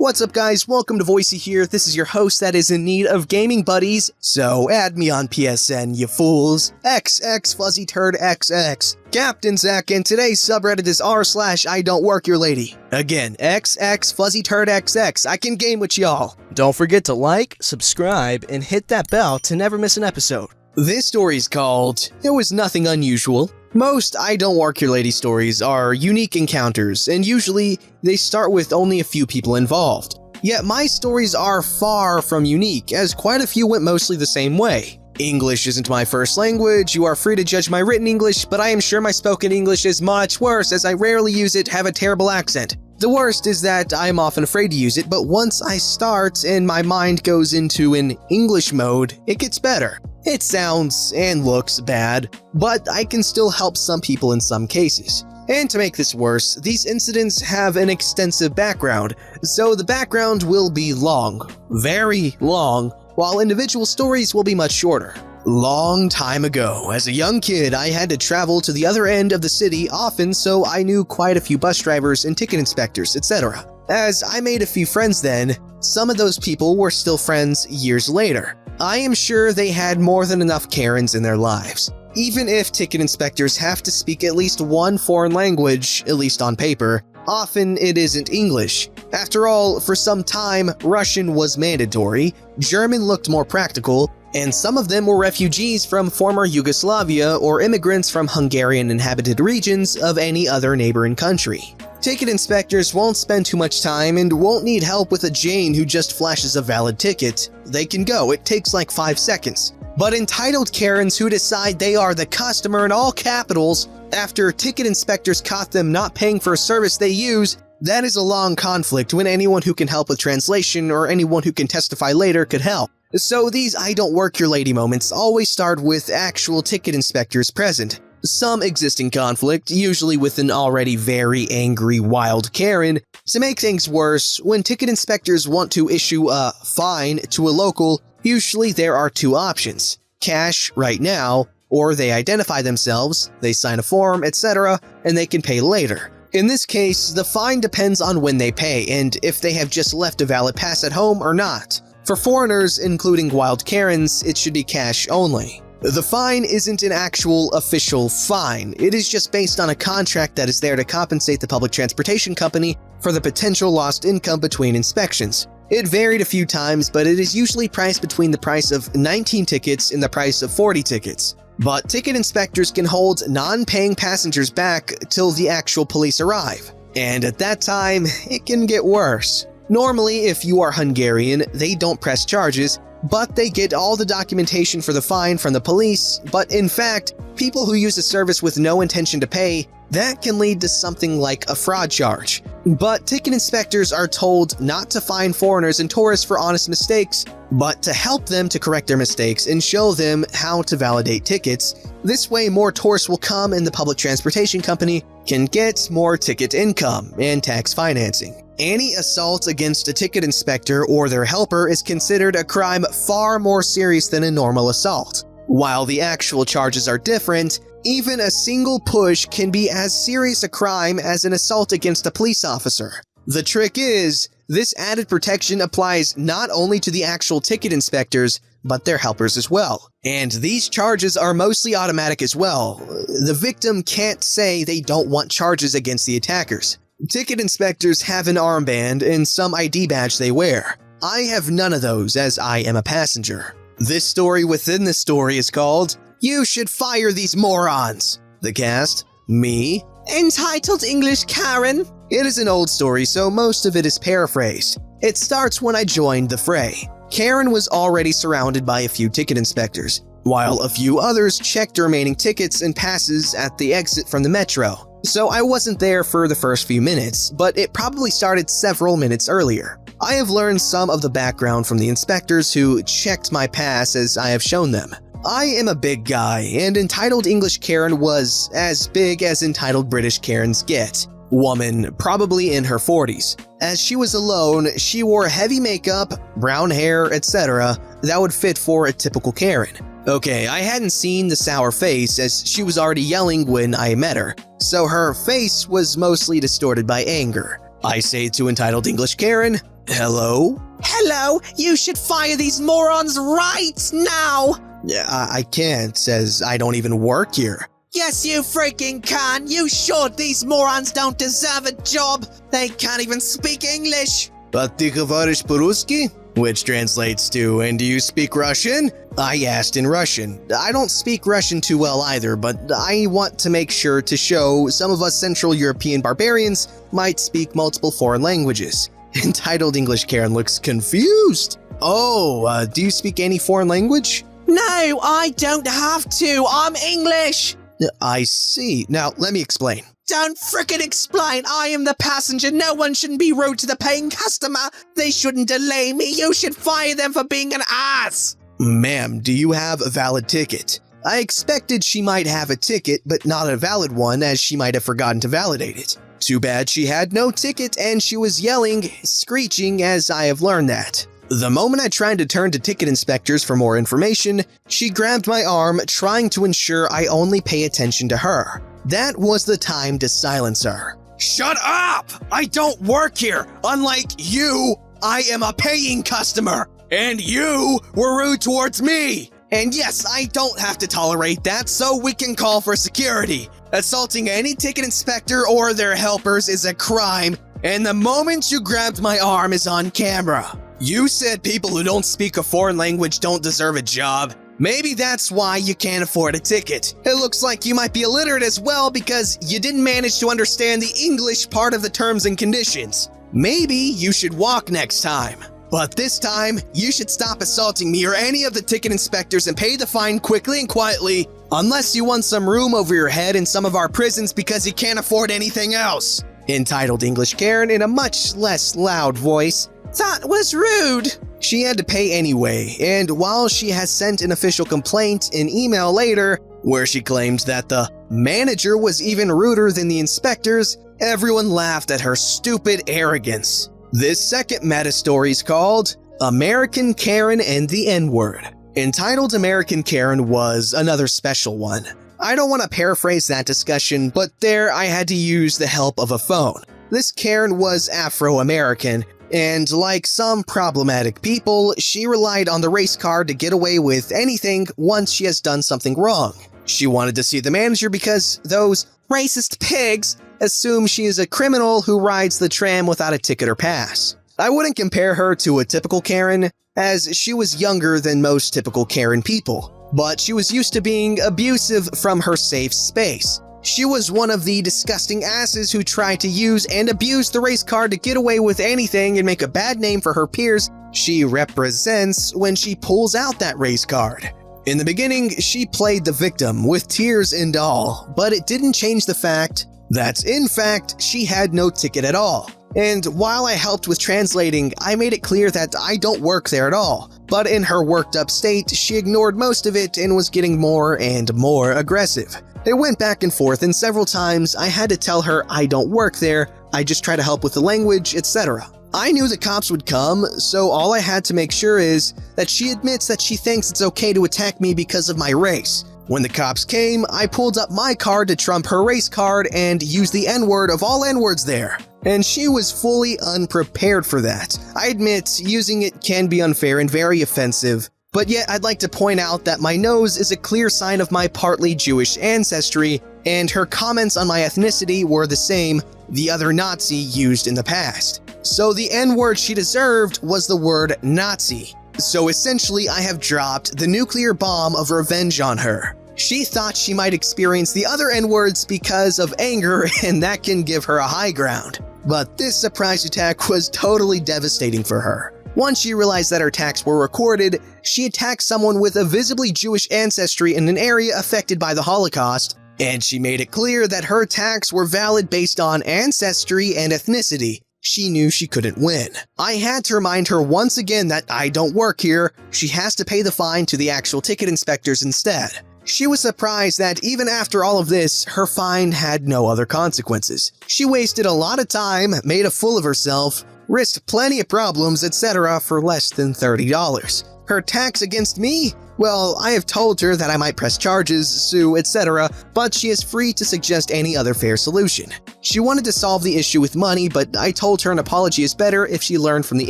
What's up guys, welcome to Voicey here. This is your host that is in need of gaming buddies, so add me on PSN, you fools. XX Fuzzy Turd XX. Captain Zach, and today's subreddit is r/IDontWorkHereLady. Again, XX Fuzzy Turd XX. I can game with y'all. Don't forget to like, subscribe, and hit that bell to never miss an episode. This story's called It Was Nothing Unusual. Most IDontWorkHereLady stories are unique encounters, and usually they start with only a few people involved. Yet my stories are far from unique, as quite a few went mostly the same way. English isn't my first language, you are free to judge my written English, but I am sure my spoken English is much worse as I rarely use it, have a terrible accent. The worst is that I am often afraid to use it, but once I start and my mind goes into an English mode, it gets better. It sounds and looks bad, but I can still help some people in some cases. And to make this worse, these incidents have an extensive background, so the background will be long, very long, while individual stories will be much shorter. Long time ago, as a young kid, I had to travel to the other end of the city often, so I knew quite a few bus drivers and ticket inspectors, etc. As I made a few friends then, some of those people were still friends years later. I am sure they had more than enough Karens in their lives. Even if ticket inspectors have to speak at least one foreign language, at least on paper, often it isn't English. After all, for some time, Russian was mandatory, German looked more practical, and some of them were refugees from former Yugoslavia or immigrants from Hungarian inhabited regions of any other neighboring country. Ticket inspectors won't spend too much time and won't need help with a Jane who just flashes a valid ticket. They can go, it takes like 5 seconds. But entitled Karens who decide they are the customer in all capitals after ticket inspectors caught them not paying for a service they use, that is a long conflict when anyone who can help with translation or anyone who can testify later could help. So these IDontWorkHereLady moments always start with actual ticket inspectors present. Some existing conflict, usually with an already very angry wild Karen. To make things worse, when ticket inspectors want to issue a fine to a local, usually there are two options: cash right now, or they identify themselves, they sign a form, etc., and they can pay later. In this case, the fine depends on when they pay and if they have just left a valid pass at home or not. For foreigners, including wild Karens, it should be cash only. The fine isn't an actual official fine, it is just based on a contract that is there to compensate the public transportation company for the potential lost income between inspections. It varied a few times, but it is usually priced between the price of 19 tickets and the price of 40 tickets. But ticket inspectors can hold non-paying passengers back till the actual police arrive. And at that time, it can get worse. Normally, if you are Hungarian, they don't press charges, but they get all the documentation for the fine from the police. But in fact, people who use a service with no intention to pay, that can lead to something like a fraud charge. But ticket inspectors are told not to fine foreigners and tourists for honest mistakes, but to help them to correct their mistakes and show them how to validate tickets. This way, more tourists will come and the public transportation company can get more ticket income and tax financing. Any assault against a ticket inspector or their helper is considered a crime far more serious than a normal assault. While the actual charges are different, even a single push can be as serious a crime as an assault against a police officer. The trick is, this added protection applies not only to the actual ticket inspectors, but their helpers as well. And these charges are mostly automatic as well. The victim can't say they don't want charges against the attackers. Ticket inspectors have an armband and some ID badge they wear. I have none of those as I am a passenger. This story within this story is called You Should Fire These Morons. The cast: me, entitled English Karen. It is an old story, so most of it is paraphrased. It starts when I joined the fray. Karen was already surrounded by a few ticket inspectors, while a few others checked the remaining tickets and passes at the exit from the metro. So I wasn't there for the first few minutes, but it probably started several minutes earlier. I have learned some of the background from the inspectors who checked my pass as I have shown them. I am a big guy, and entitled English Karen was as big as entitled British Karens get. Woman, probably in her 40s. As she was alone, she wore heavy makeup, brown hair, etc. that would fit for a typical Karen. Okay, I hadn't seen the sour face as she was already yelling when I met her, so her face was mostly distorted by anger. I say to entitled English Karen, Hello? Hello, you should fire these morons right now! Yeah, I can't, as I don't even work here. Yes, you freaking can! You sure these morons don't deserve a job? They can't even speak English! But ty говоришь по-русски? Which translates to, and do you speak Russian? I asked in Russian. I don't speak Russian too well either, but I want to make sure to show some of us Central European barbarians might speak multiple foreign languages. Entitled English Karen looks confused. Oh, do you speak any foreign language? No, I don't have to. I'm English. I see. Now, let me explain. Don't frickin' explain. I am the passenger. No one shouldn't be rude to the paying customer. They shouldn't delay me. You should fire them for being an ass. Ma'am, do you have a valid ticket? I expected she might have a ticket, but not a valid one, as she might have forgotten to validate it. Too bad she had no ticket and she was yelling, screeching, as I have learned that. The moment I tried to turn to ticket inspectors for more information, she grabbed my arm, trying to ensure I only pay attention to her. That was the time to silence her. Shut up! I don't work here! Unlike you, I am a paying customer! And you were rude towards me! And yes, I don't have to tolerate that, so we can call for security. Assaulting any ticket inspector or their helpers is a crime, and the moment you grabbed my arm is on camera. You said people who don't speak a foreign language don't deserve a job. Maybe that's why you can't afford a ticket. It looks like you might be illiterate as well because you didn't manage to understand the English part of the terms and conditions. Maybe you should walk next time. But this time, you should stop assaulting me or any of the ticket inspectors and pay the fine quickly and quietly, unless you want some room over your head in some of our prisons because you can't afford anything else. Entitled English Karen in a much less loud voice. That was rude. She had to pay anyway, and while she has sent an official complaint in email later, where she claimed that the manager was even ruder than the inspectors, everyone laughed at her stupid arrogance. This second meta story is called American Karen and the N-Word. Entitled American Karen was another special one. I don't want to paraphrase that discussion, but there I had to use the help of a phone. This Karen was Afro-American, and like some problematic people, she relied on the race card to get away with anything once she has done something wrong. She wanted to see the manager because those racist pigs assume she is a criminal who rides the tram without a ticket or pass. I wouldn't compare her to a typical Karen, as she was younger than most typical Karen people, but she was used to being abusive from her safe space. She was one of the disgusting asses who tried to use and abuse the race card to get away with anything and make a bad name for her peers she represents when she pulls out that race card. In the beginning, she played the victim with tears and all, but it didn't change the fact that, in fact, she had no ticket at all. And while I helped with translating, I made it clear that I don't work there at all. But in her worked up state, she ignored most of it and was getting more and more aggressive. It went back and forth, and several times I had to tell her I don't work there, I just try to help with the language, etc. I knew the cops would come, so all I had to make sure is that she admits that she thinks it's okay to attack me because of my race. When the cops came, I pulled up my card to trump her race card and used the N-word of all N-words there. And she was fully unprepared for that. I admit, using it can be unfair and very offensive, but yet I'd like to point out that my nose is a clear sign of my partly Jewish ancestry, and her comments on my ethnicity were the same the other Nazi used in the past. So the N-word she deserved was the word Nazi. So essentially I have dropped the nuclear bomb of revenge on her. She thought she might experience the other N-words because of anger, and that can give her a high ground. But this surprise attack was totally devastating for her. Once she realized that her attacks were recorded, she attacked someone with a visibly Jewish ancestry in an area affected by the Holocaust, and she made it clear that her attacks were valid based on ancestry and ethnicity. She knew she couldn't win. I had to remind her once again that I don't work here. She has to pay the fine to the actual ticket inspectors instead. She was surprised that even after all of this, her fine had no other consequences. She wasted a lot of time, made a fool of herself, risked plenty of problems, etc. for less than $30. Her attacks against me Well, I have told her that I might press charges, sue, etc., but she is free to suggest any other fair solution. She wanted to solve the issue with money, but I told her an apology is better if she learned from the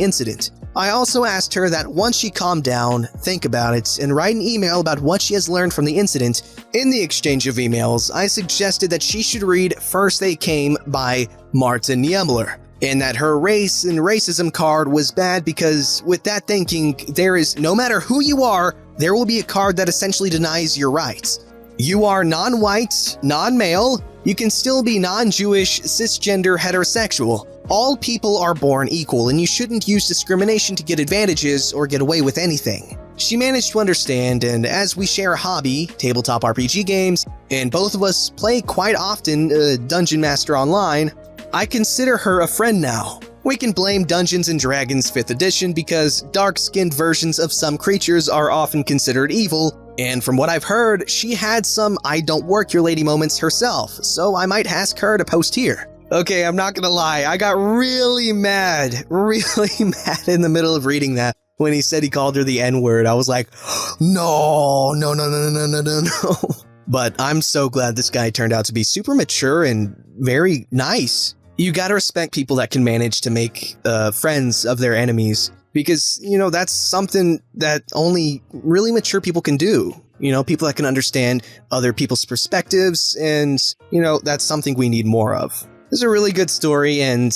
incident. I also asked her that once she calmed down, think about it, and write an email about what she has learned from the incident. In the exchange of emails, I suggested that she should read First They Came by Martin Niemöller, and that her race and racism card was bad because with that thinking, there is, no matter who you are, there will be a card that essentially denies your rights. You are non-white, non-male, you can still be non-Jewish, cisgender, heterosexual. All people are born equal, and you shouldn't use discrimination to get advantages or get away with anything. She managed to understand, and as we share a hobby, tabletop RPG games, and both of us play quite often Dungeon Master Online, I consider her a friend now. We can blame Dungeons & Dragons 5th edition because dark-skinned versions of some creatures are often considered evil, and from what I've heard, she had some IDontWorkHereLady moments herself, so I might ask her to post here. Okay, I'm not gonna lie, I got really mad in the middle of reading that when he said he called her the N-word. I was like, no. But I'm so glad this guy turned out to be super mature and very nice. You gotta respect people that can manage to make friends of their enemies because, that's something that only really mature people can do. People that can understand other people's perspectives and, that's something we need more of. This is a really good story and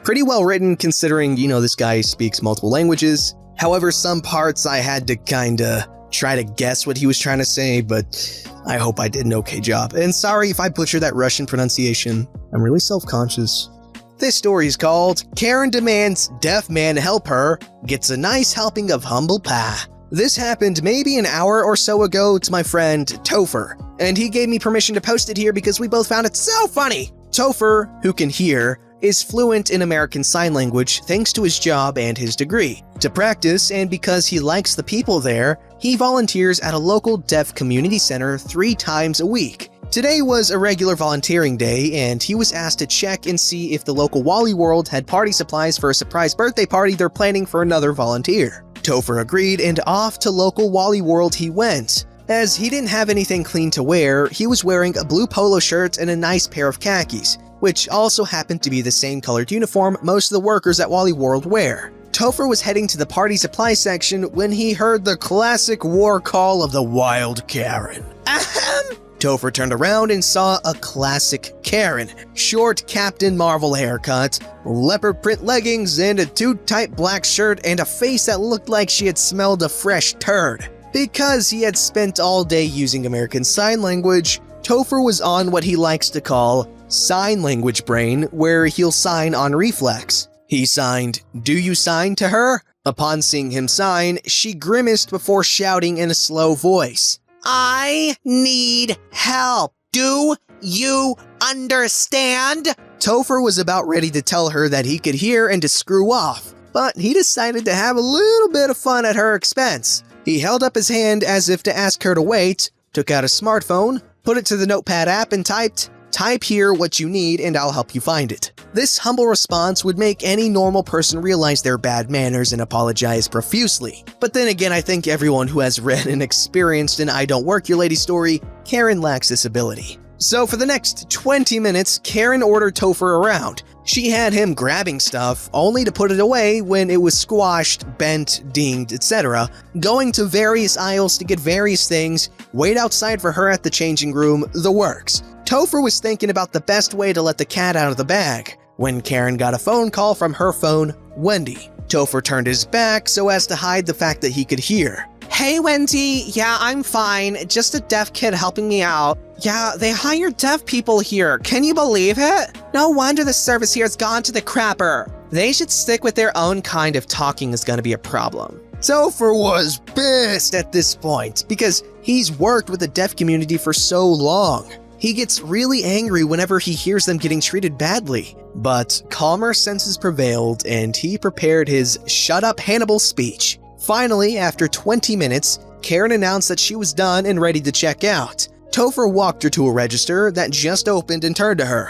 pretty well written considering, this guy speaks multiple languages. However, some parts I had to kinda try to guess what he was trying to say, but I hope I did an okay job. And sorry if I butchered that Russian pronunciation. I'm really self-conscious. This story is called Karen Demands Deaf Man Help Her, Gets a Nice Helping of Humble Pie. This happened maybe an hour or so ago to my friend Topher, and he gave me permission to post it here because we both found it so funny. Topher, who can hear, is fluent in American Sign Language thanks to his job and his degree. To practice, and because he likes the people there, he volunteers at a local deaf community center 3 times a week. Today was a regular volunteering day, and he was asked to check and see if the local Wally World had party supplies for a surprise birthday party they're planning for another volunteer. Topher agreed, and off to local Wally World he went. As he didn't have anything clean to wear, he was wearing a blue polo shirt and a nice pair of khakis, which also happened to be the same colored uniform most of the workers at Wally World wear. Topher was heading to the party supply section when he heard the classic war call of the wild Karen. Ahem! Topher turned around and saw a classic Karen. Short Captain Marvel haircut, leopard print leggings, and a too tight black shirt, and a face that looked like she had smelled a fresh turd. Because he had spent all day using American Sign Language, Topher was on what he likes to call sign language brain, where he'll sign on reflex. He signed, "Do you sign to her?" Upon seeing him sign, she grimaced before shouting in a slow voice, "I need help. Do you understand?" Topher was about ready to tell her that he could hear and to screw off, but he decided to have a little bit of fun at her expense. He held up his hand as if to ask her to wait, took out a smartphone, put it to the notepad app and typed, "Type here what you need and I'll help you find it." This humble response would make any normal person realize their bad manners and apologize profusely. But then again, I think everyone who has read and experienced an IDontWorkHereLady story, Karen lacks this ability. So for the next 20 minutes, Karen ordered Topher around. She had him grabbing stuff, only to put it away when it was squashed, bent, dinged, etc., going to various aisles to get various things, wait outside for her at the changing room, the works. Topher was thinking about the best way to let the cat out of the bag, when Karen got a phone call from her phone, Wendy. Topher turned his back so as to hide the fact that he could hear. "Hey Wendy, yeah, I'm fine, just a deaf kid helping me out. Yeah, they hire deaf people here, can you believe it? No wonder the service here has gone to the crapper. They should stick with their own kind if talking is gonna be a problem." Topher was pissed at this point, because he's worked with the deaf community for so long. He gets really angry whenever he hears them getting treated badly. But calmer senses prevailed, and he prepared his "Shut Up Hannibal" speech. Finally, after 20 minutes, Karen announced that she was done and ready to check out. Topher walked her to a register that just opened and turned to her.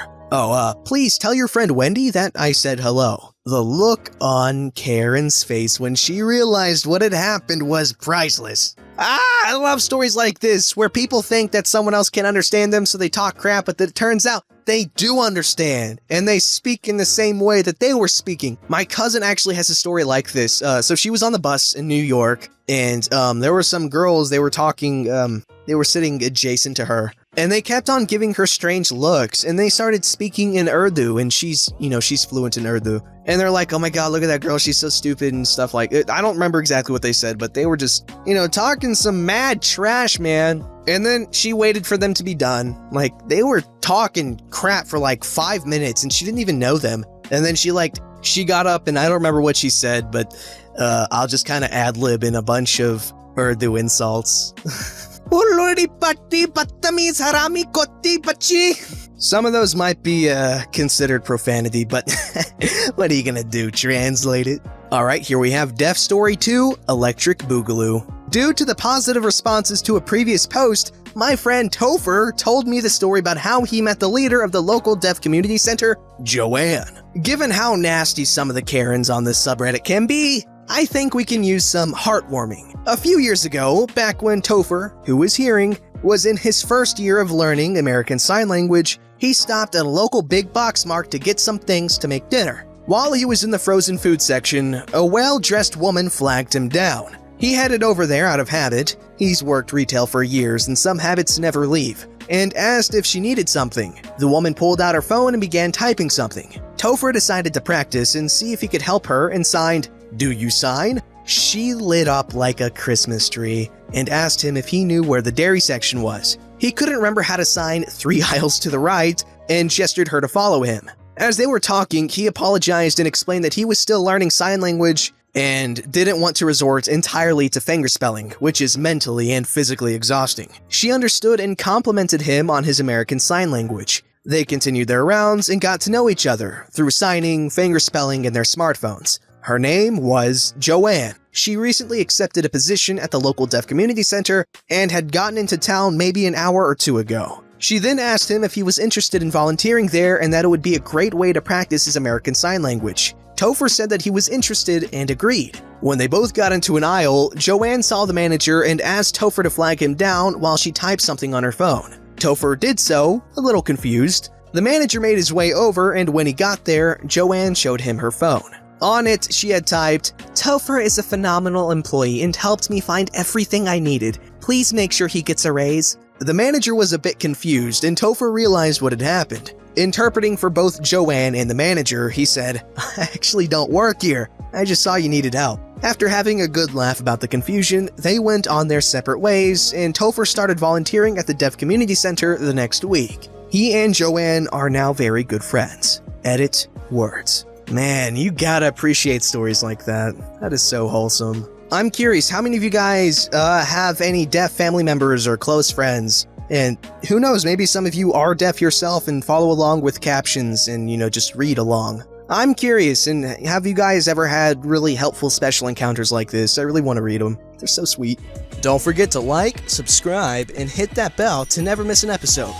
Please tell your friend Wendy that I said hello." The look on Karen's face when she realized what had happened was priceless. I love stories like this, where people think that someone else can understand them, so they talk crap, but it turns out they do understand, and they speak in the same way that they were speaking. My cousin actually has a story like this. So she was on the bus in New York, and there were some girls, they were talking, they were sitting adjacent to her, and they kept on giving her strange looks, and they started speaking in Urdu, and she's fluent in Urdu. And they're like, oh my god, look at that girl, she's so stupid and stuff like it. I don't remember exactly what they said, but they were just, talking some mad trash, man. And then she waited for them to be done. Like, they were talking crap for like 5 minutes, and she didn't even know them. And then she got up, and I don't remember what she said, but I'll just kind of ad-lib in a bunch of Urdu insults. Some of those might be considered profanity, but what are you gonna do, translate it? Alright, here we have Deaf Story 2, Electric Boogaloo. Due to the positive responses to a previous post, my friend Topher told me the story about how he met the leader of the local deaf community center, Joanne. Given how nasty some of the Karens on this subreddit can be, I think we can use some heartwarming. A few years ago, back when Topher, who is hearing, was in his first year of learning American Sign Language, he stopped at a local big box mart to get some things to make dinner. While he was in the frozen food section, a well-dressed woman flagged him down. He headed over there out of habit. He's worked retail for years and some habits never leave, and asked if she needed something. The woman pulled out her phone and began typing something. Topher decided to practice and see if he could help her and signed, "Do you sign?" She lit up like a Christmas tree and asked him if he knew where the dairy section was. He couldn't remember how to sign 3 aisles to the right and gestured her to follow him. As they were talking, he apologized and explained that he was still learning sign language and didn't want to resort entirely to fingerspelling, which is mentally and physically exhausting. She understood and complimented him on his American Sign Language. They continued their rounds and got to know each other through signing, fingerspelling, and their smartphones. Her name was Joanne. She recently accepted a position at the local deaf community center and had gotten into town maybe an hour or 2 ago. She then asked him if he was interested in volunteering there and that it would be a great way to practice his American Sign Language. Topher said that he was interested and agreed. When they both got into an aisle, Joanne saw the manager and asked Topher to flag him down while she typed something on her phone. Topher did so, a little confused. The manager made his way over, and when he got there, Joanne showed him her phone. On it, she had typed, "Topher is a phenomenal employee and helped me find everything I needed. Please make sure he gets a raise." The manager was a bit confused, and Topher realized what had happened. Interpreting for both Joanne and the manager, he said, "I actually don't work here. I just saw you needed help." After having a good laugh about the confusion, they went on their separate ways, and Topher started volunteering at the Deaf Community Center the next week. He and Joanne are now very good friends. Edit words. Man, you gotta appreciate stories like that. That is so wholesome. I'm curious, how many of you guys have any deaf family members or close friends? And who knows, maybe some of you are deaf yourself and follow along with captions and, just read along. I'm curious, and have you guys ever had really helpful special encounters like this? I really want to read them. They're so sweet. Don't forget to like, subscribe, and hit that bell to never miss an episode.